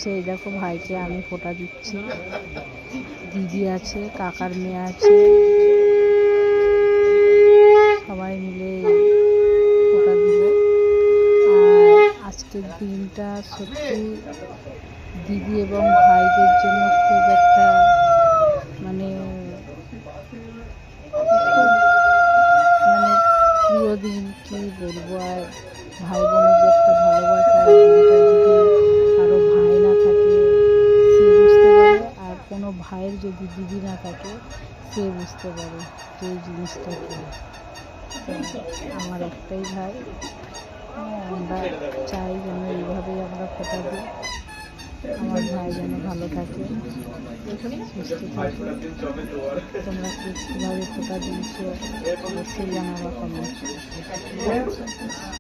সেই দেখো ভাইকে আমি ফোঁটা দিচ্ছি, দিদি আছে, কাকার মেয়ে আছে, সবাই মিলে ফোঁটা দিব। আর আজকের দিনটা সত্যি দিদি এবং ভাইদের জন্য খুব একটা মানে প্রিয় দিন, কি বলবো। আর ভাই বোনের যে একটা ভালোবাসা, দিনটা যদি কারো ভাই না থাকে সে বুঝতে পারে, আর কোনো ভাইয়ের যদি দিদি না থাকে সে বুঝতে পারে যে এই জিনিসটা কী। আমার একটাই ভাই, আমরা চাই যেন এইভাবেই আমরা ফোঁটা দিই, আমার ভাই যেন ভালো থাকে, সুস্থ থাকে। তোমরা কীভাবে ফোঁটা দিয়েছো অবশ্যই জানাবা কমেন্ট।